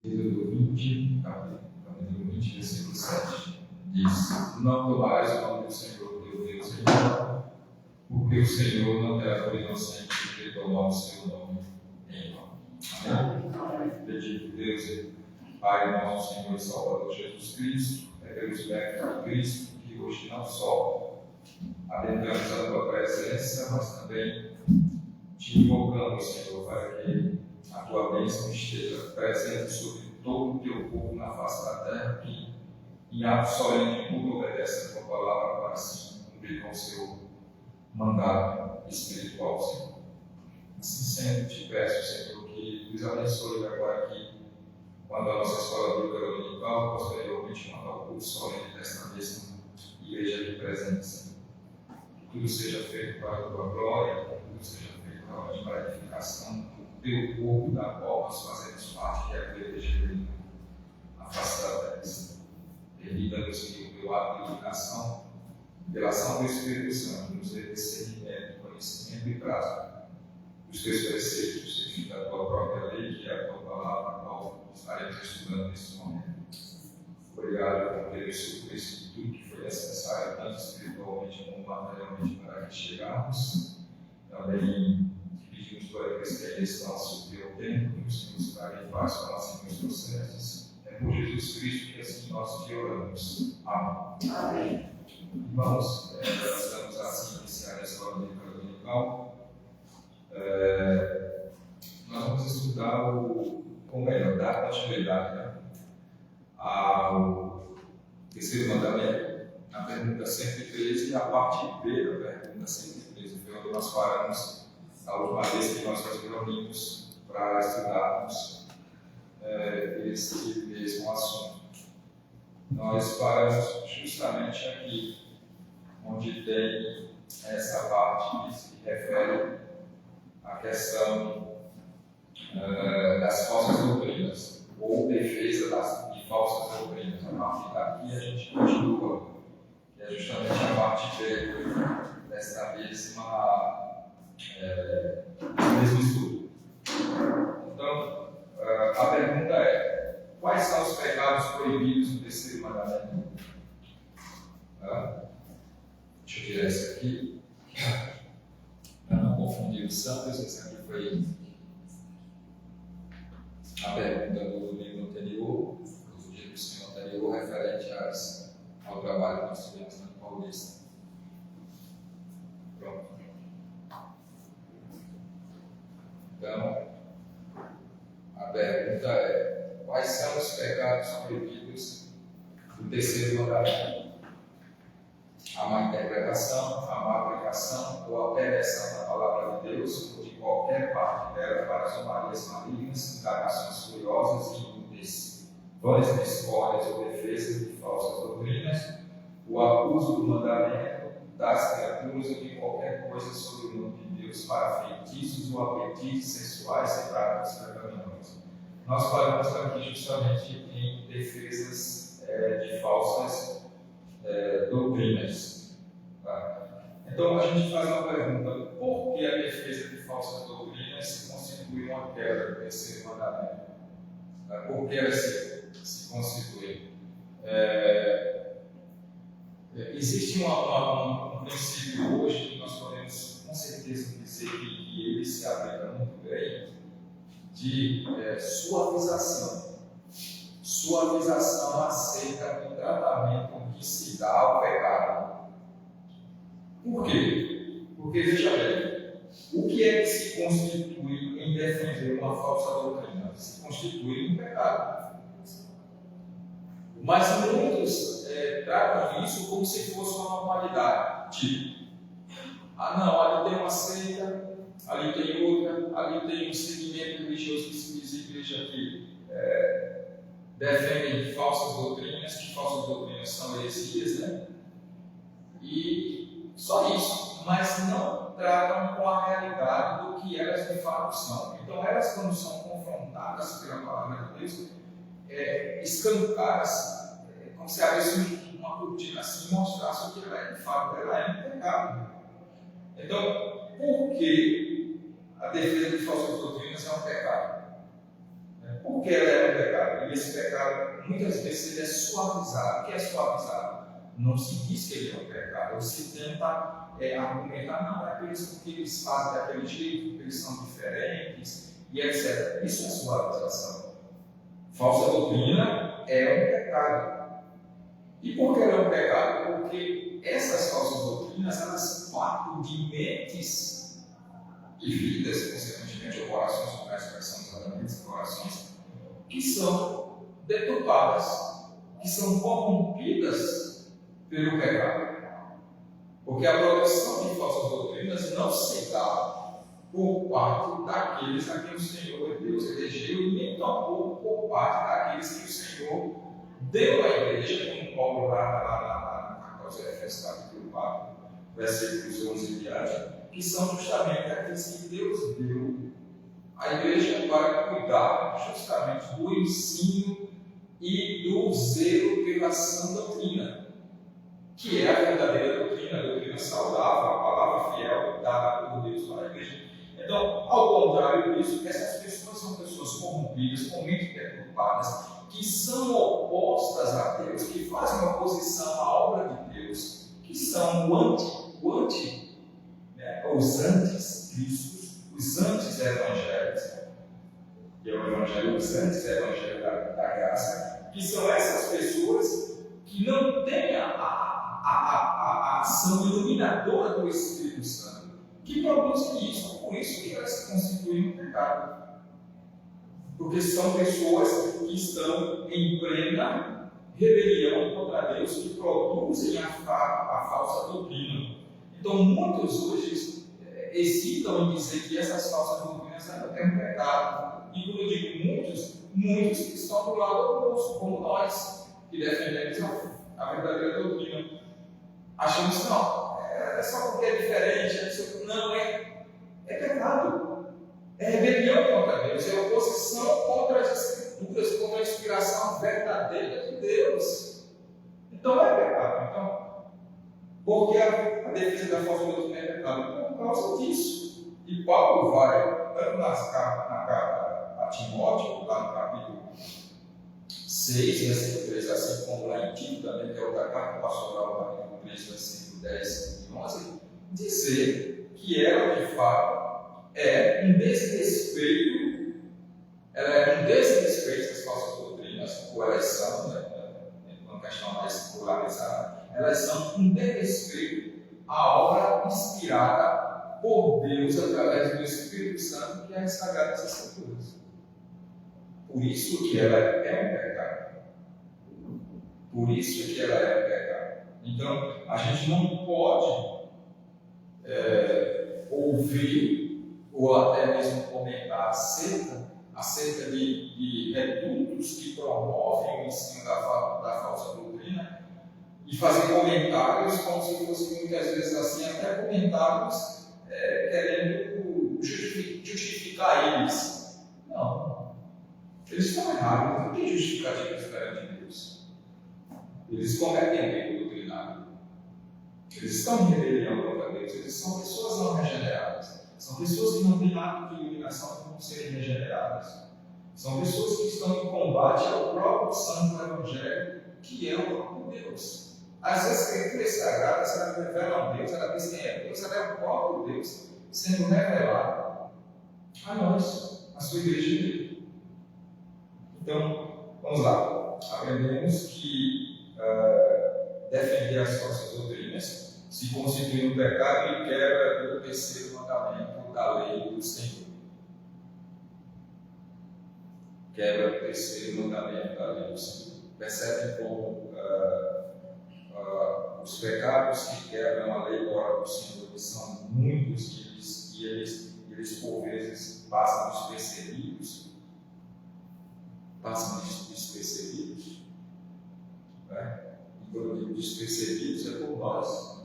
Êxodo 20, capítulo 20, versículo 7, diz: Não tomarás o nome do Senhor teu Deus em vão, porque o Senhor não terá por inocente que tomar o seu nome em vão. Amém? Pedir por Deus, Pai nosso Senhor e Salvador Jesus Cristo, pelos méritos de Cristo, que hoje não só adentramos a tua presença, mas também te invocamos, Senhor, para que a tua bênção esteja presente sobre todo o teu povo na face da terra, que em ato solene tudo obedece a tua palavra para assim cumprir com o seu mandato espiritual, Senhor. Assim sendo, te peço, Senhor, que nos abençoe agora aqui, quando a nossa escola bíblica dominical, posteriormente, quando ao culto solene desta mesma igreja aqui presente, Senhor. Que tudo seja feito para a tua glória, que tudo seja feito para a edificação do teu corpo, da qual nós fazemos parte, que é a igreja bíblica, a face da terra. Permita-nos que o teu ato de iluminação, pela ação do Espírito Santo, nos dê discernimento, conhecimento e prática dos teus preceitos, e da tua própria lei, que é a tua palavra, a qual estaremos estudando neste momento. Obrigado por ter suprido tudo que foi necessário, tanto espiritualmente como materialmente, para que chegarmos. Também pedimos para que esse espaço o teu tempo, que o Senhor estará em paz para assim nos processos. É por Jesus Cristo que assim nós te oramos. Amém. Amém. Irmãos, nós estamos assim iniciar a escola bíblica dominical. Nós vamos estudar ou melhor, dar continuidade, né, ao terceiro mandamento, na pergunta 113 e a parte B da pergunta 113. Foi onde nós paramos a última vez que nós nos reunimos para estudarmos esse mesmo assunto. Nós paramos justamente aqui, onde tem essa parte que se refere à questão das falsas doutrinas, ou defesa de falsas doutrinas. A partir daqui a gente continua, que é justamente a parte B dessa mesmo estudo. Então, a pergunta é: quais são os pecados proibidos no terceiro mandamento? Deixa eu tirar isso aqui, para não confundir os santos. Essa aqui foi a pergunta do livro anterior, do dia do Senhor anterior, referente ao trabalho que nós tivemos na Paulista. Pronto. Então, a pergunta é: quais são os pecados proibidos do terceiro mandamento? A má interpretação, a má aplicação ou a perversão da palavra de Deus, ou de qualquer parte dela, para zombarias malignas, indagações curiosas e inúteis, vãs discórdias ou defesas de falsas doutrinas, o abuso do mandamento das criaturas ou de qualquer coisa sob o nome de Deus para feitiços ou apetites sexuais e práticas pecaminosas. Nós falamos aqui justamente em defesas de falsas doutrinas. Tá? Então a gente faz uma pergunta: por que a defesa de falsas doutrinas se constitui uma quebra do terceiro mandamento? Tá? Por que elas se constituem? Existe um princípio hoje que nós podemos com certeza dizer que ele se aplica muito bem, de suavização acerca do tratamento que se dá ao pecado. Por quê? Porque, veja bem, o que é que se constitui em defender uma falsa doutrina? Se constitui um pecado. Mas muitos tratam isso como se fosse uma normalidade. Tipo, não, ali tem uma seita, ali tem outra, ali tem um segmento religioso que se diz igreja que defendem falsas doutrinas, que falsas doutrinas são heresias, né? E só isso, mas não tratam com a realidade do que elas de fato são. Então elas, quando são confrontadas pela palavra de Deus, escancaram-se, como se abrisse uma cortina assim e mostrasse o que ela é de fato. Ela é um pecado. Então, por que a defesa de falsas doutrinas é um pecado? Por que ela é um pecado? esse pecado, muitas vezes, ele é suavizado. O que é suavizado? Não se diz que ele é um pecado, ou se tenta argumentar, não, é porque eles fazem daquele jeito, porque eles são diferentes, e etc. Isso é suavização. Falsa doutrina é um pecado. E por que é um pecado? Porque essas falsas doutrinas, elas partem de mentes e vidas, consequentemente, ou corações, como é a expressão dos mentes e corações, que são deturpadas, que são corrompidas pelo pecado. Porque a produção de falsas doutrinas não se dá por parte daqueles a quem o Senhor Deus elegeu, e nem tampouco por parte daqueles que o Senhor deu à igreja, como Paulo lá na carta aos Efésios, capítulo 4, versículos 11 e diante, que são justamente aqueles que Deus deu à igreja para cuidar justamente do ensino e do zelo pela sã doutrina, que é a verdadeira doutrina, a doutrina saudável, a palavra fiel dada por Deus para a igreja. Então, ao contrário disso, essas pessoas são pessoas corrompidas, com mentes deturpadas, que são opostas a Deus, que fazem uma oposição à obra de Deus, que são os anticristos, os anti-evangélicos, que é o evangelho dos anti-evangelhos da graça, que são essas pessoas que não têm a ação iluminadora do Espírito Santo, que produzem isso, por isso que elas se constituem um pecado. Porque são pessoas que estão em plena rebelião contra Deus, que produzem a falsa doutrina. Então, muitos hoje hesitam em dizer que essas falsas doutrinas é um pecado. E quando eu digo muitos que estão do lado oposto, como nós, que defendemos a verdadeira doutrina. Achamos que não, é só porque é diferente, não é pecado. É rebelião contra Deus, é oposição contra as Escrituras, contra a inspiração verdadeira de Deus. Então é pecado. Então, por que a defesa da falsa doutrina é pecado? Por causa disso. E Paulo vai, tanto na carta a Timóteo, lá no capítulo 6, versículo 3, assim como lá em Tito também, que é outra carta pastoral, capítulo 3, versículo 10 e 11, dizer que ela, de fato, é um desrespeito, das falsas doutrinas, ou elas são, uma questão mais polarizada, elas são um desrespeito à obra inspirada por Deus através do Espírito Santo, que é sagrada nas Escrituras. Por isso que ela é um pecado. Por isso que ela é um pecado. Então, a gente não pode ouvir ou até mesmo comentar acerca de redutos que promovem o ensino da falsa doutrina e fazer comentários como se fossem muitas vezes assim, até comentários querendo justificar eles. Não. Eles estão errados, não tem justificativa perante de Deus. Eles cometem erro doutrinário. Eles estão em rebelião contra Deus, eles são pessoas não regeneradas. São pessoas que não têm hábito de iluminação para não serem regeneradas. São pessoas que estão em combate ao próprio santo evangelho, que é o próprio Deus. As Escrituras Sagradas, elas revelam Deus, ela diz quem é Deus, ela é o próprio Deus sendo revelado a nós, a sua igreja. Então, vamos lá. Aprendemos que defender as falsas doutrinas se constitui um pecado e quebra o terceiro mandamento da lei do Senhor. Quebra o terceiro mandamento da lei do Senhor. Percebem como os pecados que quebram a lei do Senhor são muitos e eles por vezes passam despercebidos. Né? E quando eu digo despercebidos é por nós,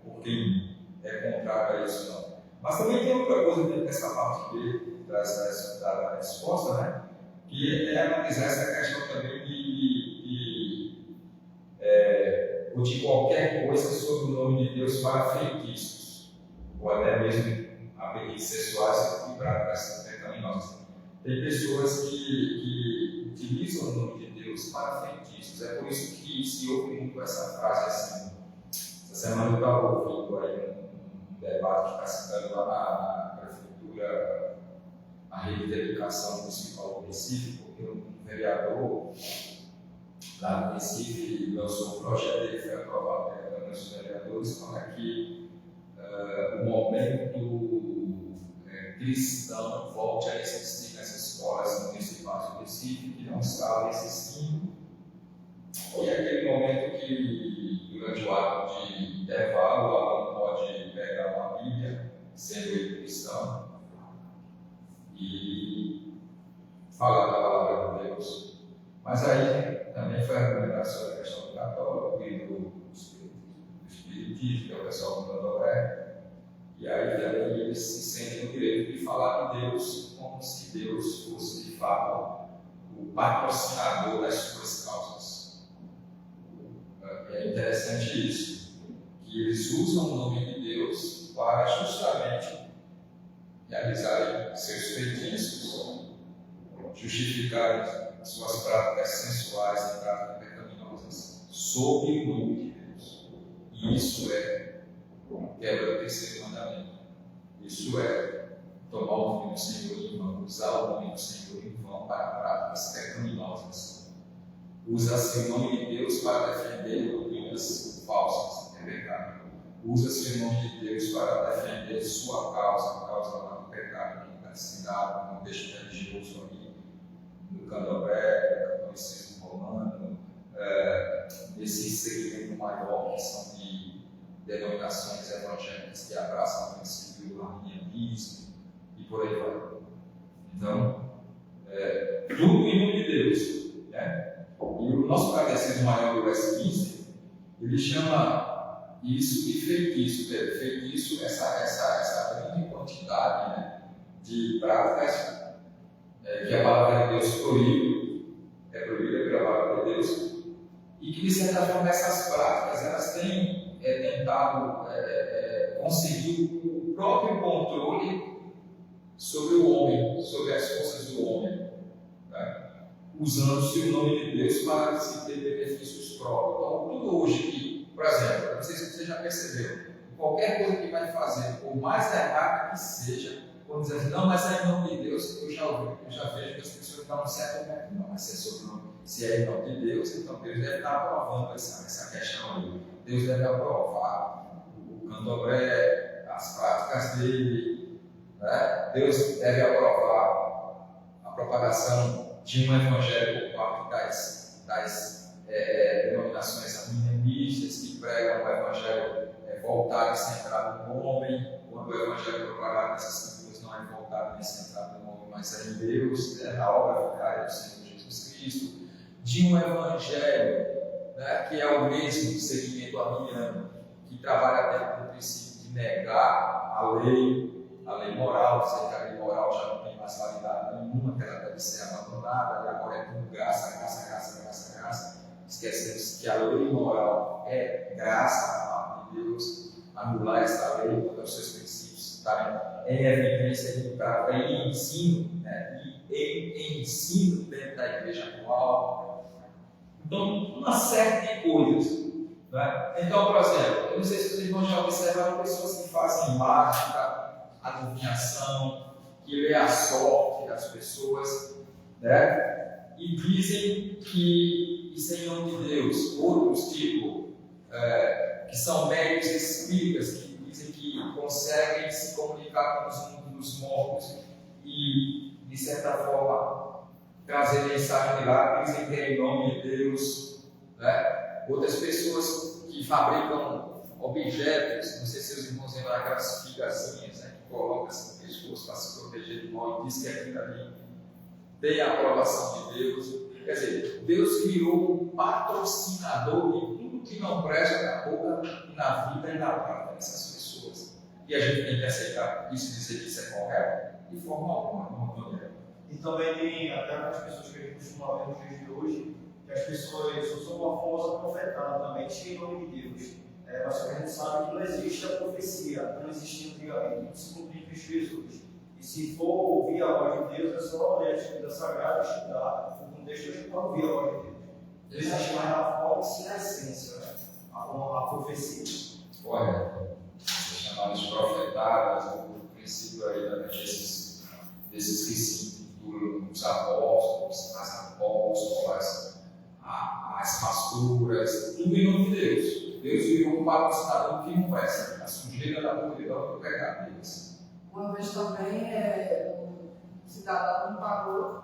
por quem é contrário a isso não. Mas também tem outra coisa dentro dessa parte B da resposta, né? Que é analisar essa questão também de qualquer coisa sob o nome de Deus para feitiços, ou até mesmo apetites sexuais e práticas pecaminosas. Tem pessoas que utilizam o nome de Deus para feitiços. É por isso que se ouve muito essa frase assim. Essa semana eu estava ouvindo aí um debate que está se dando lá na prefeitura, a rede de educação municipal do Recife, porque um vereador lá no Recife lançou um projeto, ele foi aprovado pela Câmara dos Vereadores, para que o momento cristão volte a existir nessas escolas municipais do Recife, que não estavam existindo. E é aquele momento que, durante o ato de intervalo, o aluno pode pegar uma Bíblia, sendo ele cristão, e falar da palavra de Deus. Mas aí também foi argumentado sobre a questão do católico e do espiritismo, que é o pessoal do Candomblé. E aí também eles se sentem no direito de falar de Deus como se Deus fosse, de fato, o patrocinador das suas causas. É interessante isso, que eles usam o nome de Deus para justamente realizarem seus feitiços, justificarem suas práticas sensuais e práticas pecaminosas sob o nome de Deus. E isso é quebra do terceiro mandamento. Isso é tomar o nome do Senhor em vão, usar o nome do Senhor em vão para práticas pecaminosas. Usa-se o nome de Deus para defender doutrinas falsas, é pecado. Usa-se o nome de Deus para defender sua causa, a causa lá do pecado, que está ensinado no contexto religioso ali, no Candomblé, no catolicismo romano, nesse segmento maior que são de denominações evangélicas que abraçam o princípio do arminianismo e por aí vai. Então, tudo em nome de Deus. Né? E o nosso catecismo maior do S15, ele chama isso de feitiço. Feitiço, essa grande quantidade, né, de práticas que a palavra de Deus proíbe, é proibida pela palavra de Deus, e que, de certa forma, essas práticas elas têm tentado conseguir o próprio controle sobre o homem, sobre as forças do homem, né? Usando-se o nome de Deus para se ter benefícios próprios. Então, tudo hoje que, por exemplo, não sei se você já percebeu, qualquer coisa que vai fazer, por mais errada que seja, quando dizer assim, não, mas é em nome de Deus, eu já vejo que as pessoas dão um certo método. Não, mas se é em nome de Deus, então Deus deve estar aprovando essa questão aí. Deus deve aprovar o Candomblé, as práticas dele, né? Deus deve aprovar a propagação de um evangelho por parte das denominações arminianistas que pregam o evangelho voltado e centrado no homem, quando o evangelho propagado nessas culturas não é voltado nem centrado no homem, mas é em Deus, na obra vicária do Senhor Jesus Cristo, de um evangelho, né, que é o mesmo segmento arminiano, que trabalha dentro do princípio de negar a lei moral, dizer que a lei moral já não tem mais validade nenhuma, que ela deve ser abandonada, e agora é tudo graça, graça, graça, graça, graça. Esquecemos que a lei moral é graça da parte de Deus, anular essa lei, todos os seus princípios estarem em evidência em ensino, né, e em ensino dentro da igreja atual. Então, uma série de coisas. Né? Então, por exemplo, eu não sei se vocês vão já observar pessoas que fazem mágica, adivinhação, que lê a sorte das pessoas, né? E dizem que isso é em nome de Deus. Outros tipos, que são médios espíritas, que dizem que conseguem se comunicar com os mundos dos mortos e, de certa forma, trazer mensagem de lá, dizem que é em nome de Deus. Né? Outras pessoas que fabricam objetos, não sei se os irmãos lembram aquelas figazinhas, né, que colocam assim no pescoço para se proteger do mal e diz que aquilo ali tem a aprovação de Deus. Quer dizer, Deus criou um patrocinador de tudo que não presta na boca, na vida e na prática dessas pessoas. E a gente tem que aceitar isso, dizer que isso é correto, de forma alguma, não é. E também tem até algumas pessoas que a gente costuma ver nos dias de hoje, que as pessoas usam uma famosa profetada também, em nome de Deus. Mas a gente sabe que não existe a profecia, não existe antigamente, tudo se cumpre em Cristo Jesus. E se for ouvir a voz de Deus, é só ler a Escritura Sagrada, estudar, não deixa a gente ouvir a voz de Deus. Não existe mais a voz e a essência, né? A profecia. Correto. Chamadas de profetadas, o princípio aí desses que se intitulam os apóstolos, as apóstolas, as pastoras, tudo em nome de Deus. Deus virou um patrocinador que não presta, a sujeira da podridão do pecado deles. Uma vez também, um cidadão me pagou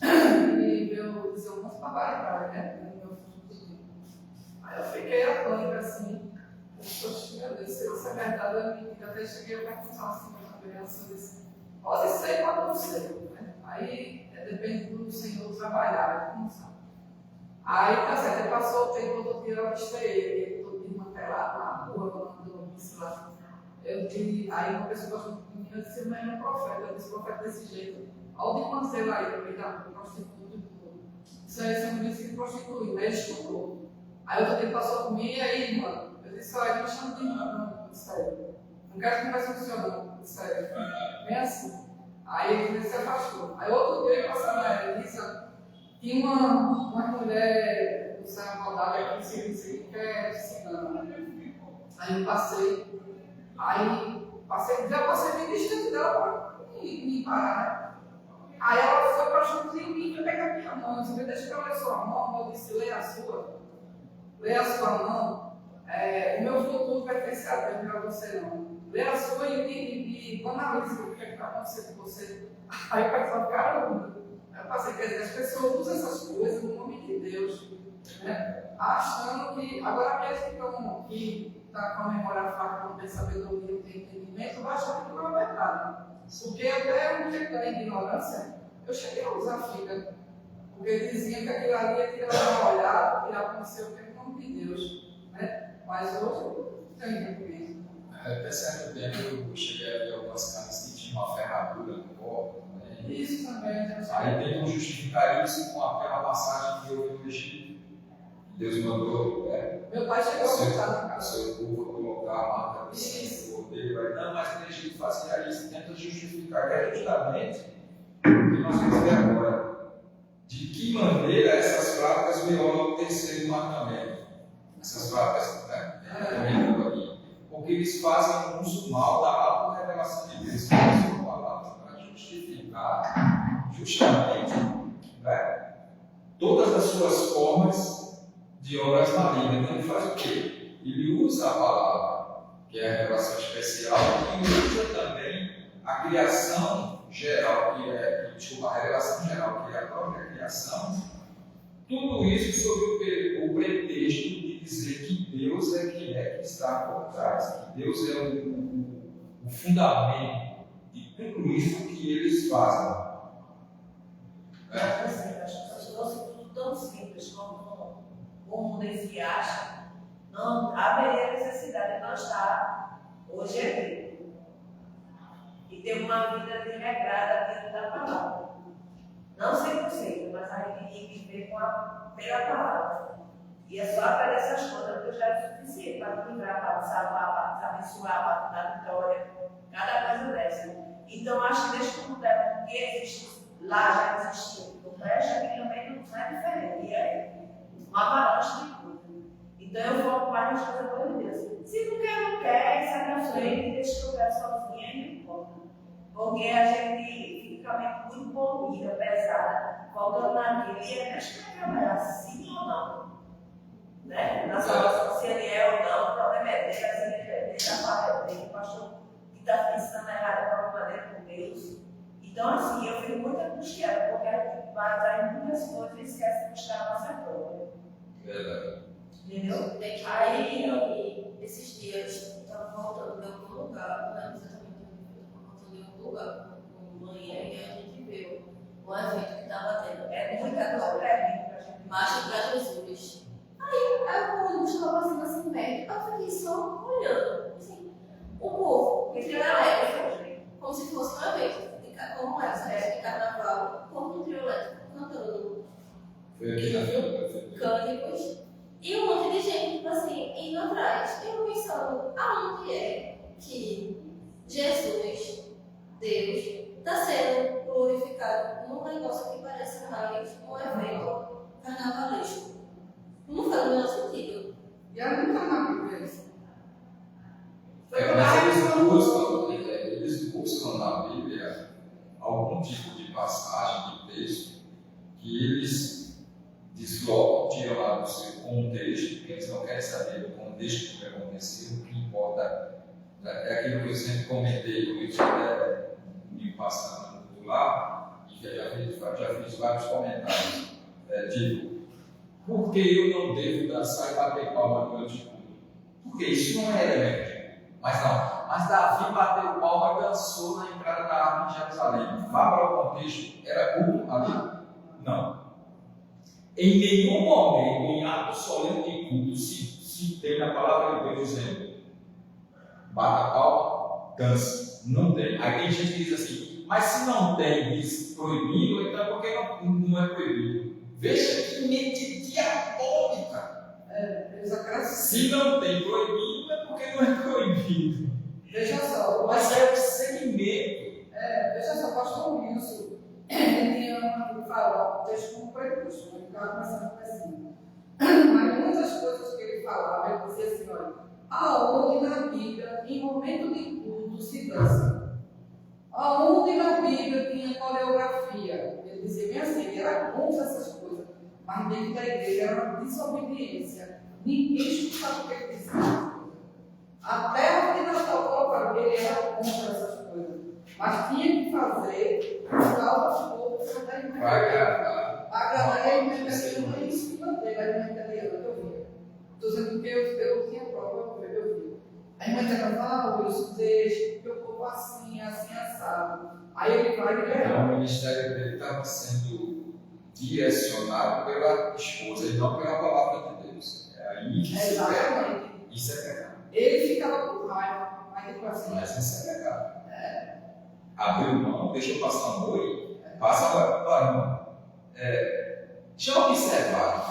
e veio dizer algumas barbaridades, né? No meu futuro. Aí eu fiquei atônita assim, poxa, meu Deus, se isso é verdade, eu me digo, até cheguei a perguntar assim na criança, eu disse, pode ser, pode não ser, né? Aí depende do Senhor trabalhar, como sabe. Aí tá certo, ele passou o tempo, eu tirando a vista ele todo desmantelado na rua, mandando isso lá. Aí uma pessoa passou por mim, eu disse, mas é um profeta, eu disse, profeta desse jeito. Olha o de cancela aí, eu falei, prostituto e tudo. Isso aí, você me disse que prostitui, né? Ele escutou. Aí outro tempo passou por mim, e aí, mano, eu disse, olha, me chama de irmã, não, sério. Não quero conversar com o senhor, não, sério. Bem assim. Aí ele se afastou. Aí outro dia, passando na Elisa, tinha uma mulher do céu rodada aqui, que é cigana. Aí eu passei. Já passei bem distante dela para me parar. Aí ela foi para junto de mim e pegar minha mão. Eu disse, deixa eu ler sua mão. Eu disse, leia a sua. Leia a sua mão. O meu futuro pertence a Deus, não é a você não. Leia a sua e analise o que está acontecendo com você. Aí o pessoal ficaram. Eu passei, quer dizer, as pessoas usam essas coisas no nome de Deus, né? Achando que. Agora, aqueles que estão aqui, para comemorar a faca, não tem sabedoria, não tem entendimento, vai achar que não é verdade. Porque até um tempo da ignorância, eu cheguei a usar figa. Porque diziam que aquilo ali ia tirar uma olhada, tirar não sei o que, em nome de Deus. Né? Mas hoje eu tenho entendimento. Até certo tempo eu cheguei a ver algumas casas que tinham uma ferradura no corpo. Isso também. Aí tem que justificar isso com aquela passagem que houve no Egito. Deus mandou, meu pai chegou a botar na casa. Seu povo colocar a marca do Senhor dele, vai, não, mas no Egito fazia isso, tenta justificar, que é justamente o que nós vamos ver agora. De que maneira essas práticas violam o terceiro mandamento? Essas práticas, né? Porque eles fazem um uso mal da auto-revelação de Deus, que é a sua palavra, para justificar justamente, né, todas as suas formas de obras malignas. Então ele faz o quê? Ele usa a palavra, que é a revelação especial, e usa também a criação geral, a revelação geral, que é a própria criação. Tudo isso sob o pretexto de dizer que Deus é quem é que está por trás, que Deus é o fundamento de tudo isso que eles fazem. As pessoas trouxeram tudo tão simples como o mundo em si acha, não haveria necessidade de nós estar hoje aqui e ter uma vida desregrada dentro da palavra. Não 100%, mas a gente tem que viver pela palavra. E é só aprender essas coisas que já é suficiente para te livrar, para te salvar, para te abençoar, para te dar vitória, cada coisa dessa. Então, acho que desde que o que existe lá já existiu, no Brecha aqui também não é diferente. E é uma avalanche de coisa. Então eu foco mais nas coisas boas de Deus. Se não quer, sai na frente, deixa eu ficar sozinha e não importa. Porque a gente fica muito poluída, pesada, faltando naquilo. E é deixa eu trabalhar, sim ou não. Né? Na salvação, se ele é ou não, o problema é dele, a gente é dele, a parte é dele, o pastor que está pensando errado para uma maneira com Deus. Então, assim, eu fico muito angustiada, porque a gente vai atrás de muitas coisas e esquece de buscar a nossa própria. Verdade. Entendeu? Aí, esses dias, eu estava voltando de algum lugar, não lembro exatamente onde eu estava voltando de algum lugar, com manhã, e a gente viu um evento que estava tendo. É muita coisa pra gente. Marcha para Jesus. Aí o ônibus estava passando assim perto, eu fiquei só olhando, assim, o povo, que trio elétrico, como se fosse um evento. Como é, sabe? De carnaval, como no trio elétrico, cantando Foi aqui na frente. cânticos, e um monte de gente, tipo assim, indo atrás. Eu pensando, aonde é que Jesus, Deus, está sendo glorificado num negócio que parece mais um evento carnavalesco. Não faz o menor sentido. E ela não está na Bíblia isso. Mas eles buscam na Bíblia algum tipo de passagem, de texto, que eles deslocam, tiram lá do seu contexto, porque eles não querem saber do contexto que aconteceu. O que importa é aquilo que eu sempre comentei, que eu tinha me passando por lá, e já fiz vários comentários. Tipo, por que eu não devo dançar e bater palma durante o culto? Porque isso não é elemento. Mas Davi bateu palma e dançou na entrada da arca de Jerusalém. Vá para o contexto, era culto ali? Não. Em nenhum momento, em ato solene de culto, se tem na palavra de Deus dizendo bata a palma, dança. Não tem. Aí tem gente que diz assim, mas se não tem diz proibido, então por que não é proibido? Veja que mente diabólica. Se não tem proibido, é porque não é proibido. Veja só, Mas é o segmento. veja só, o pastor Wilson, ele tinha uma fala, texto como prepúcio, ele ficava começando assim. Mas muitas das coisas que ele falava, ele dizia assim, olha, aonde na Bíblia, em momento de culto, se dança? Aonde na Bíblia tinha coreografia? Ele dizia bem assim, ele era contra essas coisas, mas dentro da igreja era uma desobediência. Ninguém escutava o que ele dizia. Até a ordenação colocaram, ele era contra essas coisas. Mas tinha que fazer por causa do povo da irmã. Agradar a irmã italiana e se manter a irmã italiana que eu via. Estou dizendo que eu tinha prova, eu vi. A irmã italiana Wilson, deixa, porque o povo assim, assado. Aí ele vai e ele O ministério dele estava sendo direcionado pela esposa e não pela palavra de Deus. É aí que se pega. Isso é pecado. Ele ficava com raiva, mas tipo assim. Mas isso é pecado. Abriu mão, deixou passar um boi, passa para irmão. Já observaram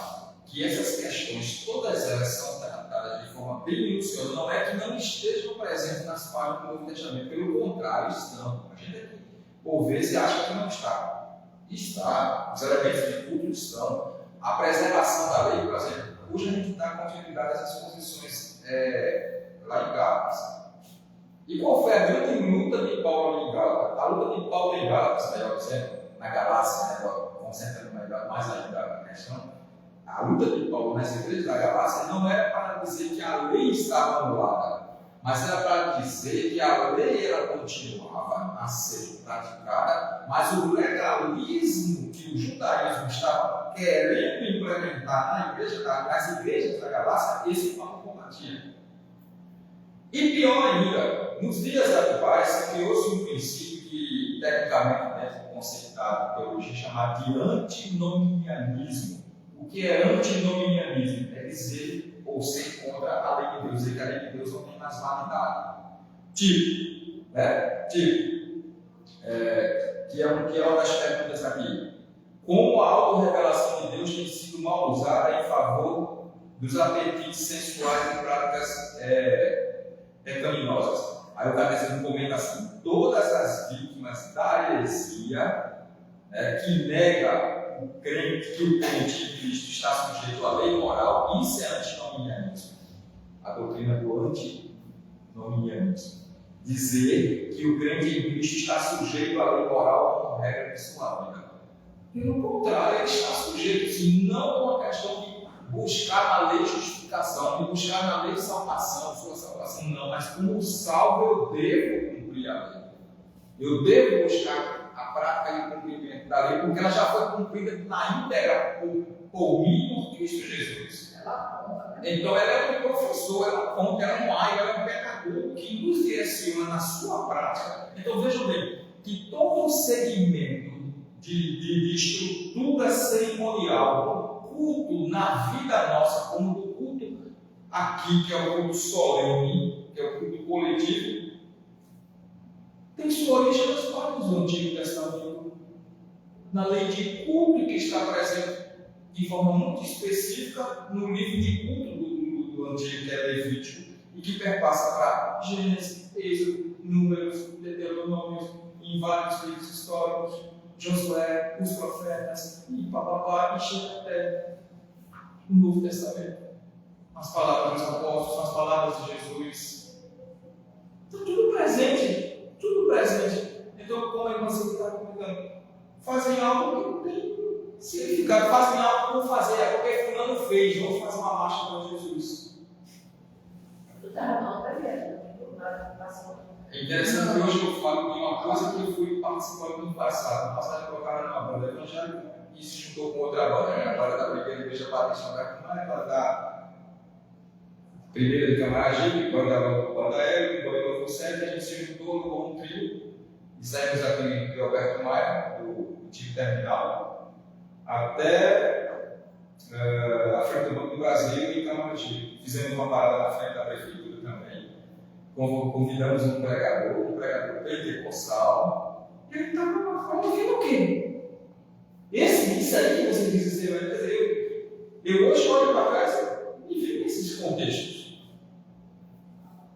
que essas questões, todas elas são tratadas de forma bem minuciosa. Não é que não estejam presentes nas páginas do Novo Testamento, pelo contrário, estão. A gente aqui, por vezes, acha que não está. Está. Os elementos de culto estão. A preservação da lei, por exemplo, hoje a gente dá continuidade a essas posições lá em Gálatas. E qual foi a grande luta de Paulo em Gálatas? A luta de Paulo em Gálatas, melhor dizendo, na Galácia, concentrando mais ainda na questão, a luta de Paulo nas igrejas da Galácia não era para dizer que a lei estava anulada, mas era para dizer que a lei ela continuava a ser praticada, mas o legalismo que o judaísmo estava querendo implementar nas igrejas da Galácia, esse Paulo combatia. E pior ainda, nos dias atuais, criou-se um princípio que, tecnicamente, é conceituado na teologia, chamado de antinomianismo. O que é antinomianismo? É dizer ou ser contra a lei de Deus, dizer que a lei de Deus não tem mais validade. Que é uma das perguntas aqui. Como a autorrevelação de Deus tem sido mal usada em favor dos apetites sensuais e práticas pecaminosas? Aí o catecismo comenta assim: todas as vítimas da heresia que nega que o crente em Cristo está sujeito à lei moral, isso é antinomianismo. A doutrina do antinomianismo. Dizer que o crente em Cristo está sujeito à lei moral como regra pessoal. Né? Pelo contrário, ele está sujeito, sim, não com a questão de buscar na lei justificação, de buscar na lei salvação, sua salvação, não, mas como salvo eu devo cumprir a lei. Eu devo buscar a prática e o cumprimento da lei, porque ela já foi cumprida na íntegra por mim e por Cristo Jesus. Então ela é um professor, ela conta, ela é um ai, ela é um pecador que nos direciona na sua prática. Então vejam bem, que todo o segmento de estrutura cerimonial do culto na vida nossa, como do culto aqui, que é o culto solene, que é o culto coletivo, tem sua origem nas páginas do Antigo Testamento, na lei de culto que está presente de forma muito específica no livro de culto do Antigo, que é Levítico, e que perpassa para Gênesis, Êxodo, Números, Deuteronômio, em vários livros históricos. Josué, os profetas, e papapá, e chega até o Novo Testamento. As palavras dos apóstolos, as palavras de Jesus. Então, tudo presente, tudo presente. Então, como a irmã está comentando, fazem algo que não tem significado, fazem algo por fazer, é porque fulano fez, vamos fazer uma marcha para Jesus. É interessante que hoje eu falo de uma coisa que eu fui participando no passado. No passado eu colocava numa banda evangélica e se juntou com outra banda, né? A banda da primeira igreja batista da Camara, a banda da primeira de Camaragibe, banda Hélio, banda Novo Centro, a gente se juntou no Bom Trio e saímos aqui de Alberto Maia, do Tipo Terminal, até a frente do Banco do Brasil em Camaragibe. Fizemos uma parada na frente da prefeitura também. Convidamos um pregador pentecostal, e ele estava ouvindo o quê? Isso aí que você diz assim, quer dizer, eu hoje olho para trás e vi nesses contextos.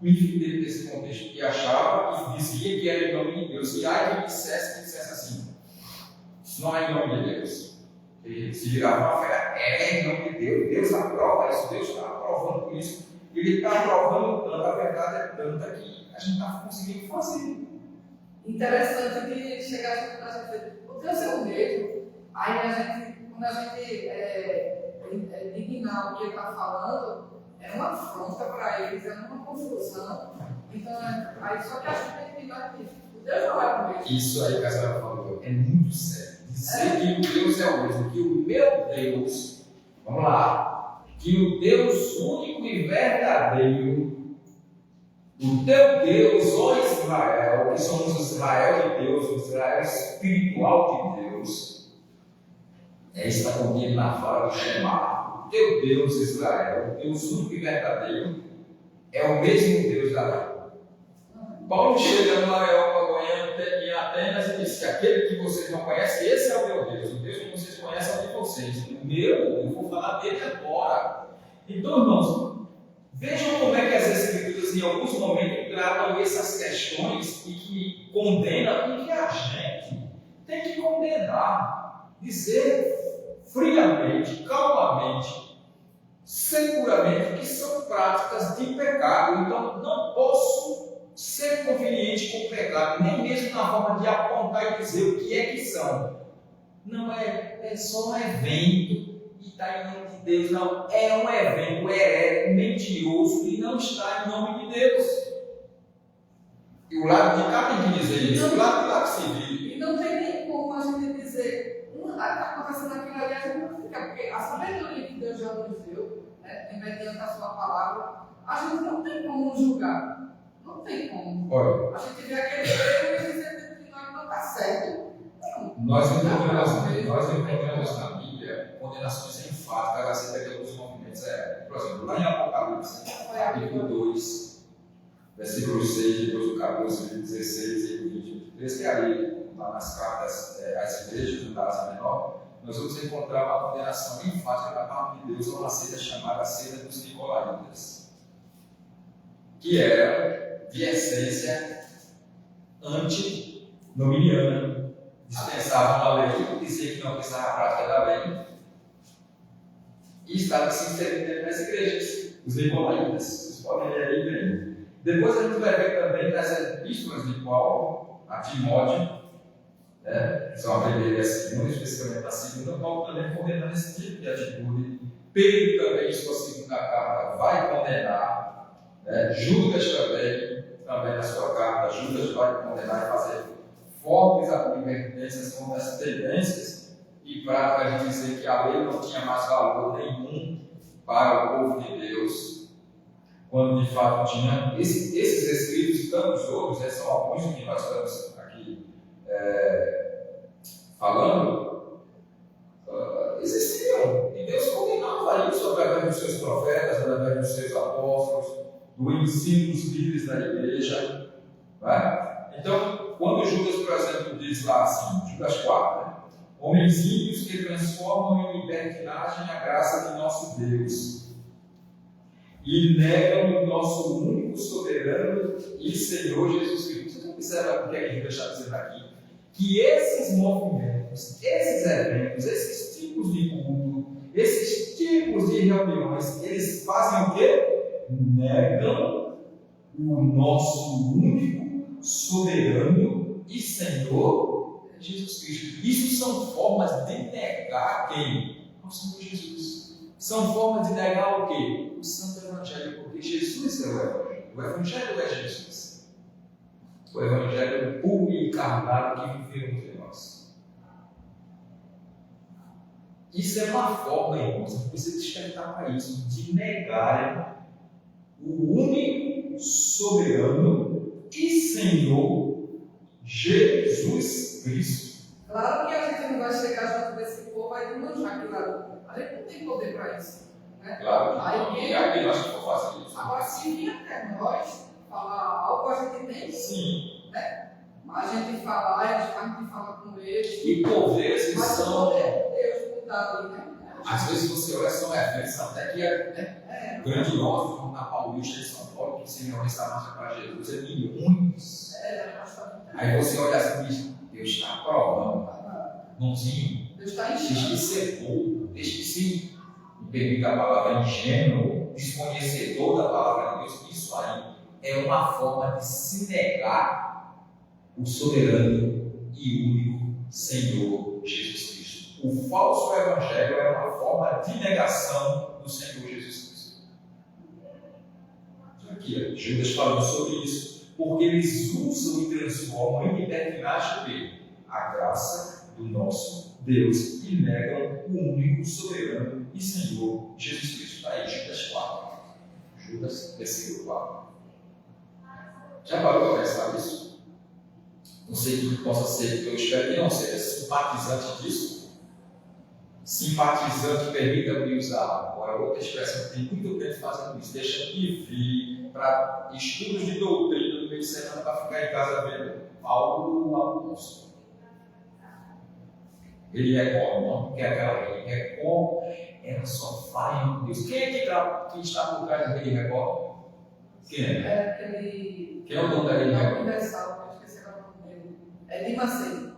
Me vi dentro desse contexto e achava e dizia que era em nome de Deus. E aí que dissesse assim: isso não é em nome de Deus. Ele se virava uma fé, é em nome de Deus. Deus aprova isso, Deus está aprovando por isso. Ele está aprovando tanto, a verdade é tanta que a gente está conseguindo fazer. Interessante que chegasse para a gente, o Deus é o mesmo. Aí a gente, quando a gente dignar o que ele está falando, é uma afronta para eles, é uma confusão. Então, aí só que a gente tem que ligar que o Deus não é o mesmo. Isso aí que a senhora falou é muito sério. Dizer que o Deus é o mesmo, que o meu Deus, vamos lá, que o Deus único e verdadeiro, o teu Deus, ó Israel, que somos o Israel de Deus, o Israel espiritual de Deus, está contendo na fala do Shema. O teu Deus, Israel, o Deus único e verdadeiro, é o mesmo Deus da Bíblia. Paulo chega no Areópago em Atenas e diz que aquele que vocês não conhecem, esse é o meu Deus. O Deus que vocês conhecem é o de vocês. O meu, eu vou falar dele agora. Então, irmãos, vejam como é que as Escrituras, em alguns momentos, tratam essas questões e que condenam e que a gente tem que condenar. Dizer friamente, calmamente, seguramente que são práticas de pecado. Então, não posso ser conveniente com o pecado, nem mesmo na forma de apontar e dizer o que é que são. Não é só um evento e está em nome de Deus, não. É um evento mentiroso e não está em nome de Deus. E o lado de cá tem que dizer isso, o lado de lá que se vive. E não tem nem como a gente dizer, está acontecendo aquilo ali, a gente não fica, porque a sabedoria que Deus já nos deu, né, mediante a sua palavra, a gente não tem como julgar. Não tem como. Olha, a gente vê aquele erro e dizer que não está certo. nós encontramos na Bíblia condenações enfáticas acerca de alguns movimentos. Por exemplo, lá em Apocalipse, capítulo 2, versículos 6, depois do 14, 16 e 23, que ali, lá nas cartas às igrejas do Ásia Menor, nós vamos encontrar uma condenação enfática da parte de Deus a uma seita chamada a seita dos Nicolaítas, que era de essência antinominiana, dispensavam a lei, diziam que não precisava a prática da lei, e estavam se inserindo dentro das igrejas, os Nicolaítas. Vocês podem ler aí bem. Depois a gente vai ver também das epístolas de Paulo a Timóteo, né, que são a primeira e a segunda, especificamente a segunda. Paulo também condenando esse tipo de atitude. Pedro também, em sua segunda carta, vai condenar. Judas também na sua carta, Judas vai condenar e fazer fortes advertências contra as tendências e práticas de dizer que a lei não tinha mais valor nenhum para o povo de Deus, quando de fato tinha. Esses escritos e tantos outros, são alguns que nós estamos aqui falando, existiam, e Deus condenava isso através dos seus profetas, através dos seus apóstolos, do ensino dos líderes da igreja. Né? Então, quando Judas, por exemplo, diz lá assim, Judas 4, né? Homens ímpios que transformam em libertinagem a graça de nosso Deus e negam o nosso único soberano e Senhor Jesus Cristo. Vocês observam o que a Bíblia está dizendo aqui? que esses movimentos, esses eventos, esses tipos de culto, esses tipos de reuniões, eles fazem o quê? Negam o nosso único, soberano e Senhor Jesus Cristo. Isso são formas de negar quem? O Senhor Jesus. São formas de negar o quê? O Santo Evangelho, porque Jesus é o Evangelho. O Evangelho é Jesus. O Evangelho puro e encarnado que viveu entre nós. Isso é uma forma, irmãos, você precisa despertar para isso, de negar o único, soberano e Senhor Jesus Cristo. Claro que a gente não vai chegar junto desse povo e manjar aquilo ali. A gente não tem poder para isso. Né? Claro Aí, que é que nós que for fazer isso. Agora, se vir até nós falar algo, a gente tem. Sim. Né? Mas a gente falar, a gente fala com eles. E por vezes mas são. o poder de Deus não está ali, né? Às vezes você olha, são eventos até que grandiosos, como na Paulista de São Paulo, que se reúne essa marcha para Jesus, é milhões. Aí você olha assim e diz, Deus está provando. Nãozinho, Deus está deixe de enchendo. ser bobo, deixe de ser, me permita a palavra, ingênuo, desconhecedor da palavra de Deus. Isso aí é uma forma de se negar o soberano e único Senhor Jesus Cristo. O falso evangelho é uma forma de negação do Senhor Jesus Cristo. Aqui, Judas falou sobre isso, porque eles usam e transformam em libertinagem a graça do nosso Deus e negam o único soberano e Senhor Jesus Cristo. Está aí, Judas 4. Judas, versículo 4. Já parou para pensar nisso? Não sei que possa ser, eu espero que não seja simpatizante disso. Simpatizante, permita-me usar agora outra expressão que tem muito tempo fazendo isso. Deixa de vir para estudos de doutrina no meio de semana para ficar em casa vendo Paulo Apóstolo. Ele recorre, não porque aquela ele recorre, ela só fala em Deus. Quem é que está por trás dele recorre? Quem é? É aquele. Quem é o dono daquele recorre? Universal, eu esqueci o nome dele. É de Macedo.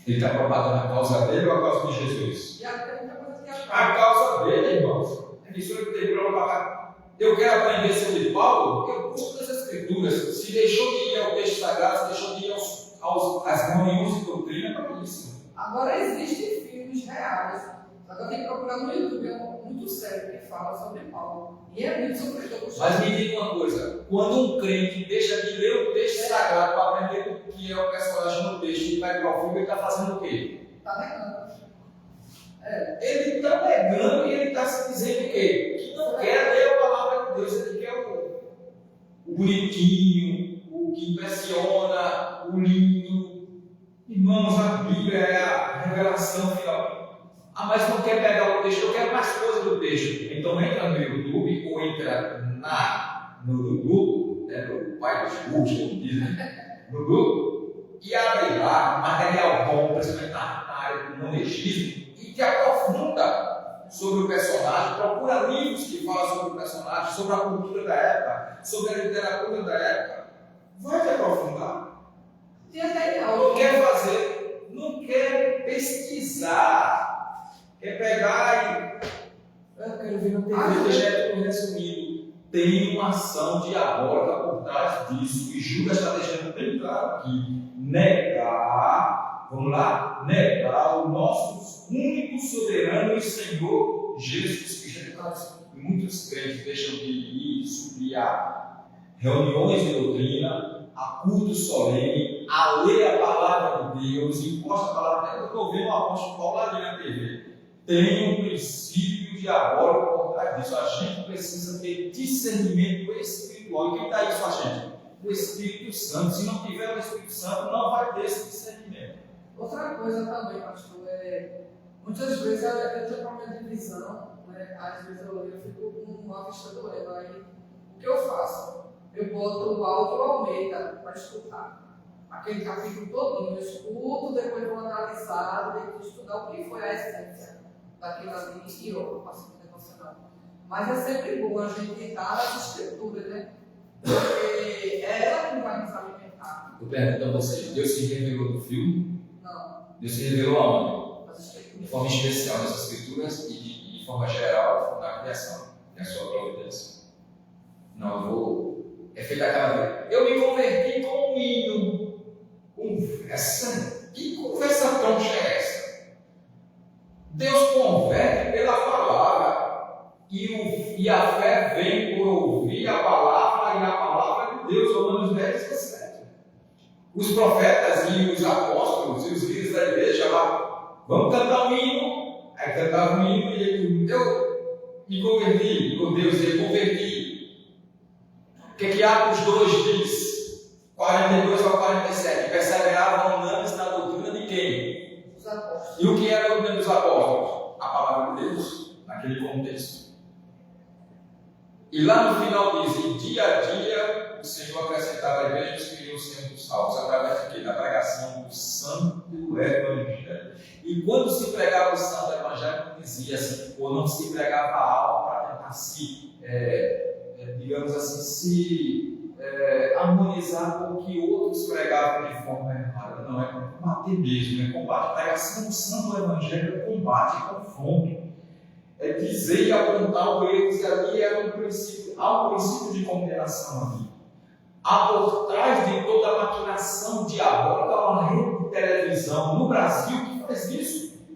Ele está propagando a causa dele ou a causa de Jesus? E tem muita coisa que A causa dele, irmãos. Isso ele tem que propagar. Eu quero aprender sobre Paulo, eu busco as Escrituras. Se deixou de ir ao texto sagrado, se deixou de ir às reuniões de doutrina, para isso. Agora existem filmes reais. Agora tem que procurar no YouTube, é muito sério que fala sobre Paulo. E é muito sofredor. Mas me diga uma coisa: quando um crente deixa de ler o texto sagrado para aprender o que é o personagem no texto e vai para o filme, ele está fazendo o quê? Está negando. Ele está negando e ele está se dizendo o quê? Que não quer ler a palavra de Deus, ele quer o bonitinho, o que impressiona, o lindo. Irmãos, a Bíblia é a revelação final. Ah, mas não quer pegar o texto, eu quero mais coisa do texto. Então entra no YouTube ou entra no Google, no pai dos cursos, como dizem, no Google, e abre lá material bom, principalmente na área do monetismo, e te aprofunda sobre o personagem, procura livros que falam sobre o personagem, sobre a cultura da época, sobre a literatura da época. Vai te aprofundar. Tem até Não quer fazer, não quer pesquisar. Quer pegar e. Eu quero ver na TV, deixa tudo resumido. Tem uma ação diabólica por trás disso. E Judas está deixando bem claro aqui. Negar, vamos lá? Negar o nosso único soberano e Senhor Jesus Cristo. Muitos crentes deixam de ir subir a reuniões de doutrina, a culto solene, a ler a palavra de Deus, imposta a palavra de Deus. Eu estou vendo o apóstolo Paulo ali na TV. Tem um princípio diabólico por trás disso. A gente precisa ter discernimento espiritual. E quem dá isso a gente? O Espírito Santo. Se não tiver o Espírito Santo, não vai ter esse discernimento. Outra coisa também, pastor, muitas vezes eu tenho problema de visão, né? Às vezes eu fico com uma vista doendo. Aí o que eu faço? Eu boto o áudio Almeida para escutar. Aquele capítulo todo, eu escuto, depois vou analisar, depois estudar o que foi a essência daquilo ali e eu faço um devocional. Mas é sempre bom a gente entrar nas escrituras, né? Porque é ela que vai nos alimentar. Eu pergunto a vocês, Deus se revelou no filme? Não. Deus se revelou aonde? As escrituras. De forma especial nas Escrituras e de forma geral na criação, que é a sua providência. Não, eu vou. É feita aquela vez. Eu me converti com um hino. Conversa? Que conversa troncha é essa? Deus converte pela palavra. E a fé vem por ouvir a palavra e a palavra de Deus. Romanos 10, 17. Os profetas e os apóstolos e os líderes da igreja lá, vamos cantar um hino. Aí cantava um hino e eu me converti com Deus, eu converti. O que Atos 2 diz? 42 ao 47. Perseveravam unânimes na doutrina de quem? Os apóstolos. E o que era a doutrina dos apóstolos? A palavra de Deus, naquele contexto. E lá no final diz, e dia a dia o Senhor acrescentava a igreja os que iriam sendo salvos, através de quê? Da pregação do Santo Evangelho. E quando se pregava o Santo Evangelho, não dizia assim, ou não se pregava algo para tentar se, digamos assim, se harmonizar com o que outros pregavam de forma errada. Não, é combater mesmo, é combate. A pregação do Santo Evangelho é combate, é confronto. É dizer e apontar o erro, e ali há um princípio de condenação ali. Há por trás de toda a maquinação diabólica uma rede de televisão no Brasil que faz isso.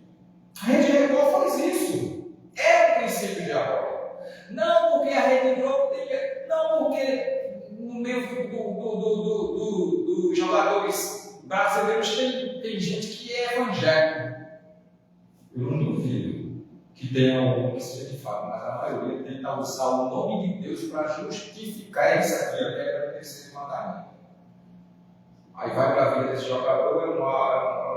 A Rede Record faz isso. É um princípio diabólico. Não porque a Rede Globo tem, não porque no meio dos jogadores brasileiros tem gente que é evangélico. Eu não duvido que tenha algum que seja de fato, mas a maioria tenta usar o nome de Deus para justificar isso aqui, a quebra do terceiro mandamento. Aí vai para a vida desse jogador, é um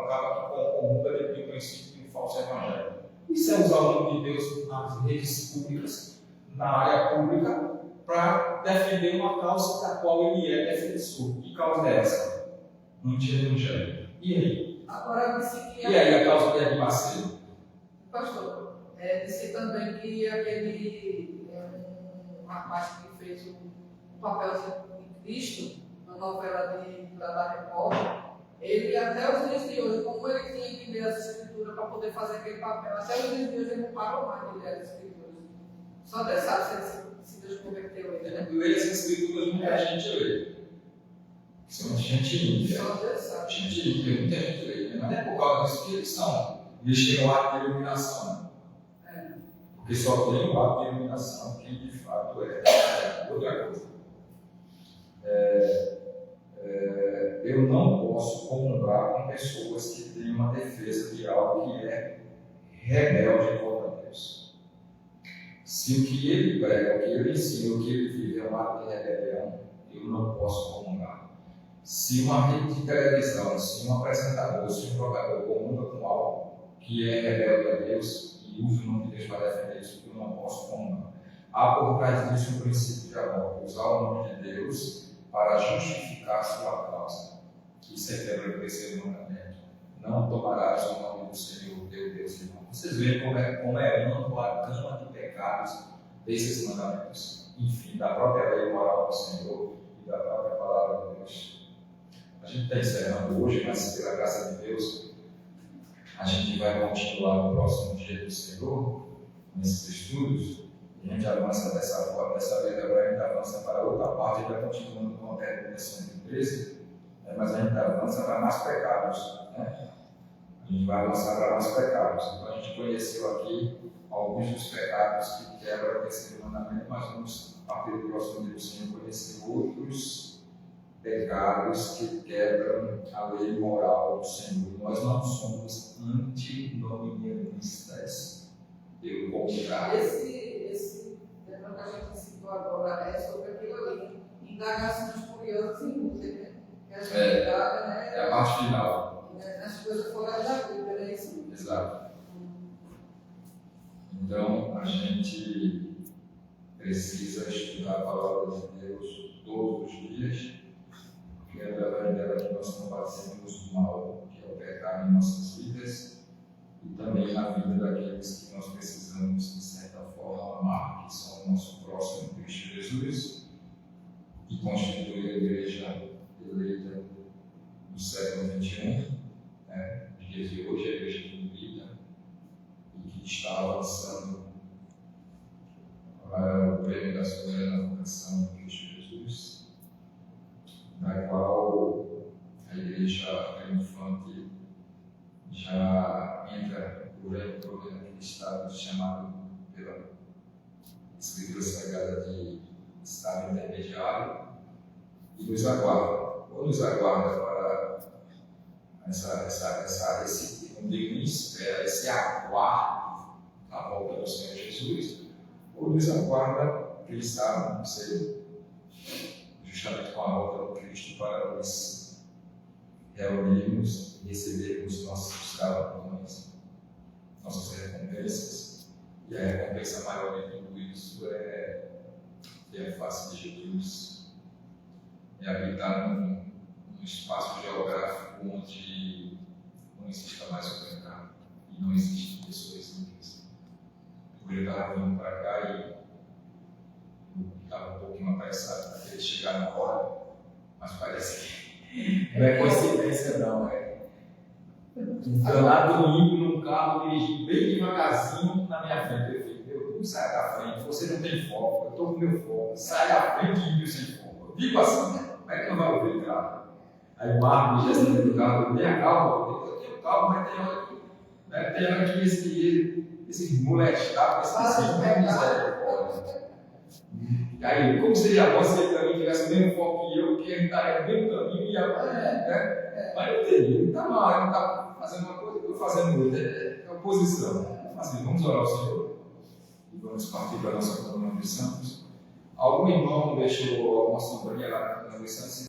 cara que corrompe o princípio de um falso evangelho. Isso é usar o nome de Deus nas redes públicas, na área pública, para defender uma causa da qual ele é defensor. Que causa é essa? Anti-evangelho. E aí? Agora disse que. E aí a causa de Macedo? Pastor, disse também que aquele rapaz que fez o papel de Cristo na novela da Record, ele até os dias de hoje, como ele tinha que ler as escrituras para poder fazer aquele papel, até os dias de hoje ele não parou mais de ler as escrituras. Só Deus sabe se Deus converteu ele, né? Ler as escrituras muita gente lê. São gente ímpia. Só Deus sabe. Gente ímpia, muita gente lê. Mas não é por causa disso que eles chegam ao ato de iluminação. Porque só tem o ato de iluminação que de fato é outra coisa. Eu não posso comungar com pessoas que têm uma defesa de algo que é rebelde contra Deus. Se o que ele prega, o que ele ensina, o que ele vive é um ato de rebelião, eu não posso comungar. Se uma rede de televisão, se um apresentador, se um jogador comunga com algo que é rebelde a Deus e usa o nome de Deus para defender isso, eu não posso comungar. Há por trás disso um princípio de amor, usar o nome de Deus para justificar a sua causa. Isso é quebra do terceiro mandamento. Não tomarás o nome do Senhor, teu Deus, irmão. Vocês veem como é amplo a gama de pecados desses mandamentos. Enfim, da própria lei moral do Senhor e da própria palavra de Deus. A gente está encerrando hoje, mas pela graça de Deus, a gente vai continuar no próximo dia do Senhor, nesses estudos. A gente avança dessa forma, dessa vez agora a gente avança para outra parte, ainda continuando com a pergunta 113, mas a gente avança para mais pecados. Né? A gente vai avançar para mais pecados. Então a gente conheceu aqui alguns dos pecados que quebram o terceiro mandamento, mas vamos, a partir do próximo dia do Senhor, conhecer outros pecados que quebram a lei moral do Senhor. Nós não somos antinomianistas. Pelo contrário. Esse lembrando que a gente citou agora é sobre aquilo ali, indagações curiosas e inúteis, né? Que a gente indaga, né? É a parte final. As coisas fora da Bíblia, é isso? Exato. Então, a gente precisa estudar a palavra de Deus todos os dias, porque é através dela que nós combatemos o mal, que é o pecado em nossas vidas, e também na vida daqueles que nós precisamos, de certa forma, amar, que são o nosso próximo Cristo Jesus, e constituir a igreja eleita do século XXI, né, dos dias de hoje, a igreja que milita e que está avançando para o prêmio da soberana vocação de Cristo Jesus, na qual a igreja triunfante já entra por aquele estado chamado pela Escritura Sagrada de estado intermediário e nos aguarda, ou nos aguarda para esse não digo nem espera, esse aguardo da volta do Senhor Jesus, ou nos aguarda, quem sabe, não sei, justamente com a volta do Cristo para nos reunirmos e recebermos nossos galardões, nossas recompensas. E a recompensa maior de tudo isso é ter a face de Jesus, é habitar num espaço geográfico onde não exista mais o pecado e não existem pessoas ímpias. Eu estava vindo para cá e estava um pouquinho apressado para querer chegar na hora, mas parece que não é coincidência, não. Então, lá domingo, num carro, dirigindo bem devagarzinho na minha frente. Eu falei, meu Deus, sai da frente, você não tem foco, eu estou com meu foco, sai da frente e meu sem foco. Eu digo assim, como é que não vai ouvir o carro? Aí o Marco já saiu do carro, tenha calma, eu tenho calma, mas tem hora que esses moleques, tá? Esses misericórdia. E aí, como seria bom se ele também tivesse o mesmo foco que eu, que ele estaria no mesmo caminho e ia, né? Mas não teria, ele está mal, ele não está fazendo uma coisa, eu estou fazendo outra, é oposição. Mas vamos orar ao Senhor e vamos partir para a nossa comunhão dos santos. Algum irmão deixou alguma sombrinha lá na comunhão dos santos?